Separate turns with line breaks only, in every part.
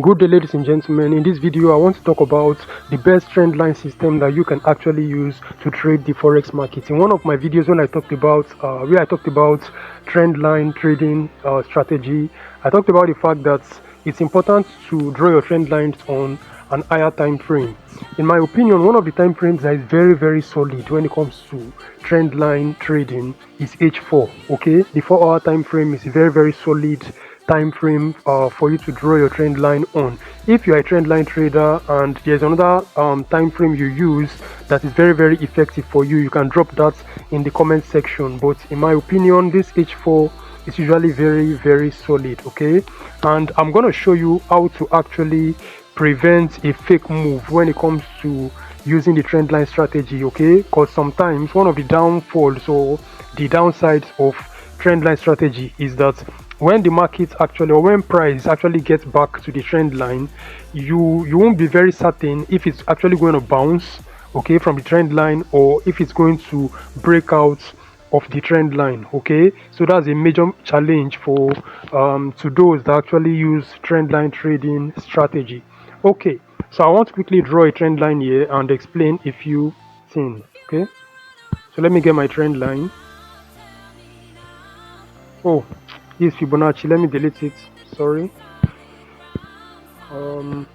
Good day, ladies and gentlemen. In this video I want to talk about the best trend line system that you can actually use to trade the forex market. In one of my videos when I talked about trend line trading strategy, I talked about the fact that it's important to draw your trend lines on an higher time frame. In my opinion, one of the time frames that is very solid when it comes to trend line trading is H4. Okay, the 4-hour time frame is very solid time frame for you to draw your trend line on. If you are a trend line trader and there's another time frame you use that is very effective for you, you can drop that in the comment section. But in my opinion, this H4 is usually very solid. Okay, and I'm going to show you how to actually prevent a fake move when it comes to using the trend line strategy. Okay, because sometimes one of the downfalls or the downsides of trend line strategy is that when the market actually, or when price actually gets back to the trend line, you won't be very certain if it's actually going to bounce, okay, from the trend line, or if it's going to break out of the trend line. Okay, so that's a major challenge for to those that actually use trend line trading strategy. Okay, so I want to quickly draw a trend line here and explain a few things. Okay, so let me get my trend line. Oh, this Fibonacci, let me delete it, sorry. So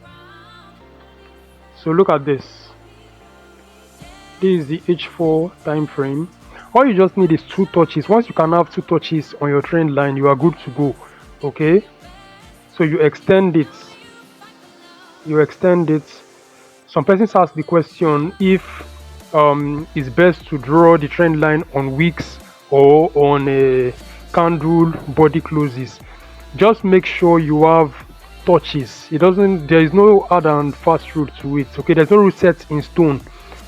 look at this is the H4 time frame. All you just need is 2 touches. Once you can have 2 touches on your trend line, you are good to go. Okay, so you extend it. Some persons ask the question if it's best to draw the trend line on wicks or on a candle body closes. Just make sure you have touches. There is no hard and fast rule to it. Okay, there's no rule set in stone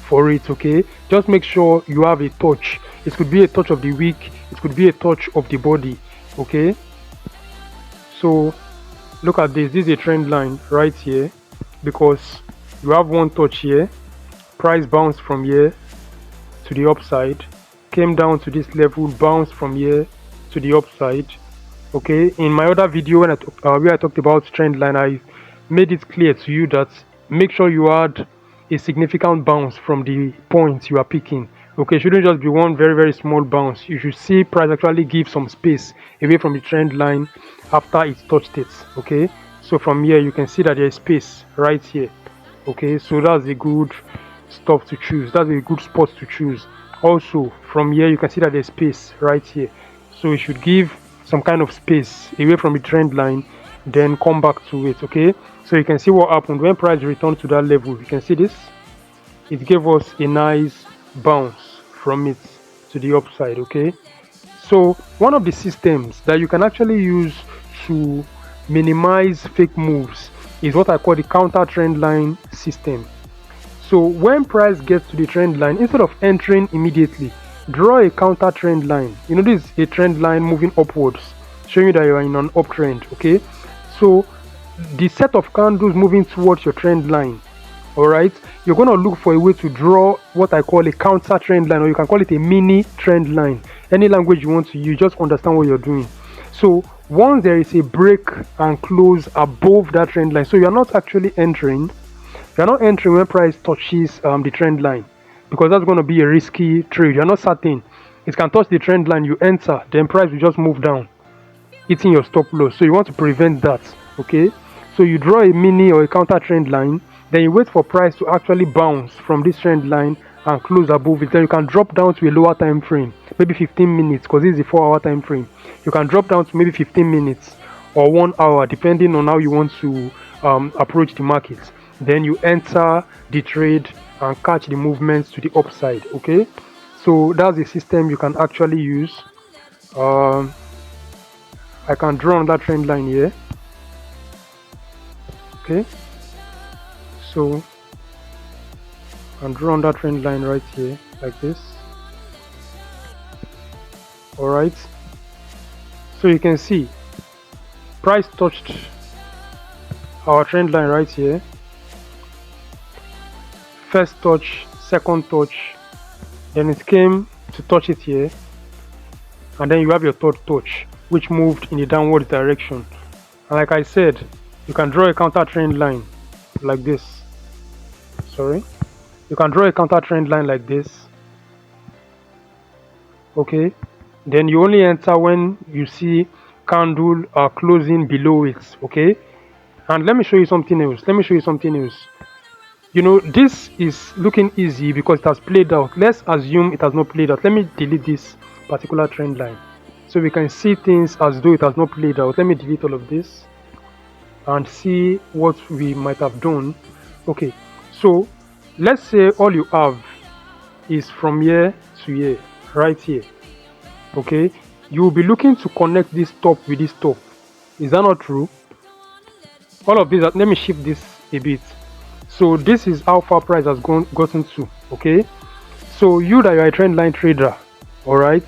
for it. Okay, just make sure you have a touch. It could be a touch of the wick, it could be a touch of the body. Okay, so look at this is a trend line right here, because you have 1 touch here. Price bounced from here to the upside, came down to this level, bounced from here to the upside. Okay, in my other video when where I talked about trend line, I made it clear to you that make sure you add a significant bounce from the points you are picking. Okay, it shouldn't just be one very small bounce. You should see price actually give some space away from the trend line after it touched it. Okay, so from here you can see that there is space right here. Okay, so that's a good stuff to choose, that's a good spot to choose. Also from here you can see that there's space right here, so you should give some kind of space away from the trend line, then come back to it. Okay, so you can see what happened when price returned to that level. You can see this, it gave us a nice bounce from it to the upside. Okay, so one of the systems that you can actually use to minimize fake moves is what I call the counter trend line system. So when price gets to the trend line, instead of entering immediately, draw a counter trend line. You know, this is a trend line moving upwards, showing you that you are in an uptrend. Okay, so the set of candles moving towards your trend line, all right, you're going to look for a way to draw what I call a counter trend line, or you can call it a mini trend line. Any language you want to use, just understand what you're doing. So once there is a break and close above that trend line, so you're not actually entering, you're not entering when price touches the trend line, because that's going to be a risky trade. You're not certain it can touch the trend line, you enter, then price will just move down, hitting your stop loss. So you want to prevent that. Okay, so you draw a mini or a counter trend line, then you wait for price to actually bounce from this trend line and close above it. Then you can drop down to a lower time frame, maybe 15 minutes, because this is a 4-hour time frame. You can drop down to maybe 15 minutes or 1 hour, depending on how you want to approach the market. Then you enter the trade and catch the movements to the upside. Okay, so that's a system you can actually use. I can draw on that trend line here. Okay, so I can draw on that trend line right here like this. All right, so you can see price touched our trend line right here. First touch, second touch, then it came to touch it here, and then you have your third touch, which moved in the downward direction. And like I said, you can draw a counter trend line like this. Sorry, you can draw a counter trend line like this. Okay, then you only enter when you see candle closing below it. Okay, and let me show you something else. You know, this is looking easy because it has played out. Let's assume it has not played out. Let me delete this particular trend line so we can see things as though it has not played out. Let me delete all of this and see what we might have done. Okay, so let's say all you have is from here to here, right here. Okay, you will be looking to connect this top with this top. Is that not true? All of these, let me shift this a bit. So this is how far price has gotten to. Okay, so you that you're a trend line trader, all right,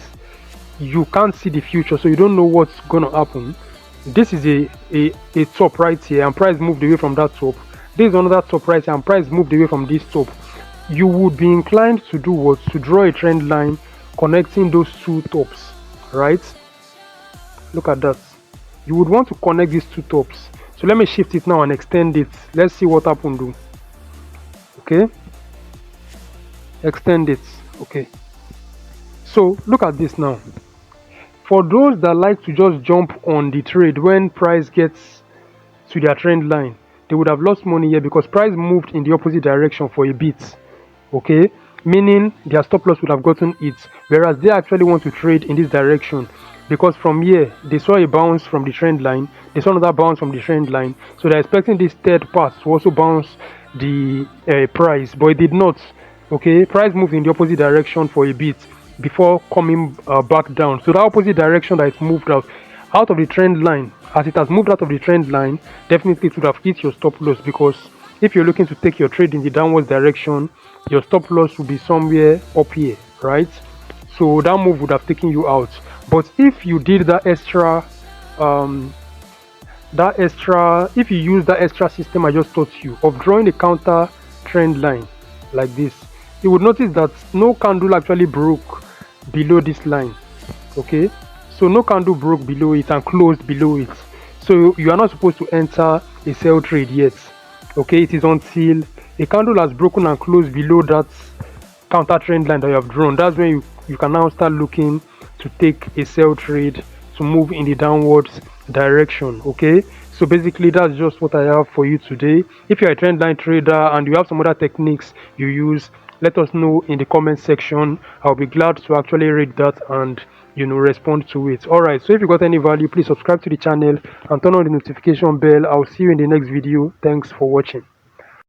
you can't see the future, so you don't know what's gonna happen. This is a top right here, and price moved away from that top. This is another top right here, and price moved away from this top. You would be inclined to do what? To draw a trend line connecting those two tops, right? Look at that. You would want to connect these two tops. So let me shift it now and extend it. Let's see what happened. Okay, extend it. Okay, so look at this now. For those that like to just jump on the trade when price gets to their trend line, they would have lost money here because price moved in the opposite direction for a bit. Okay, meaning their stop loss would have gotten it, whereas they actually want to trade in this direction because from here they saw a bounce from the trend line, they saw another bounce from the trend line, so they're expecting this third pass to also bounce the price, but it did not. Okay, price moved in the opposite direction for a bit before coming back down. So the opposite direction that it moved out of the trend line, as it has moved out of the trend line, definitely it would have hit your stop loss, because if you're looking to take your trade in the downwards direction, your stop loss will be somewhere up here, right? So that move would have taken you out. But if you did that extra if you use that extra system I just taught you of drawing a counter trend line like this, you would notice that no candle actually broke below this line. Okay, so no candle broke below it and closed below it, so you are not supposed to enter a sell trade yet. Okay, it is until a candle has broken and closed below that counter trend line that you have drawn, that's when you can now start looking to take a sell trade to move in the downwards direction. Okay, so basically that's just what I have for you today. If you're a trend line trader and you have some other techniques you use, let us know in the comment section. I'll be glad to actually read that and respond to it. All right, so if you got any value, please subscribe to the channel and turn on the notification bell. I'll see you in the next video. Thanks for watching.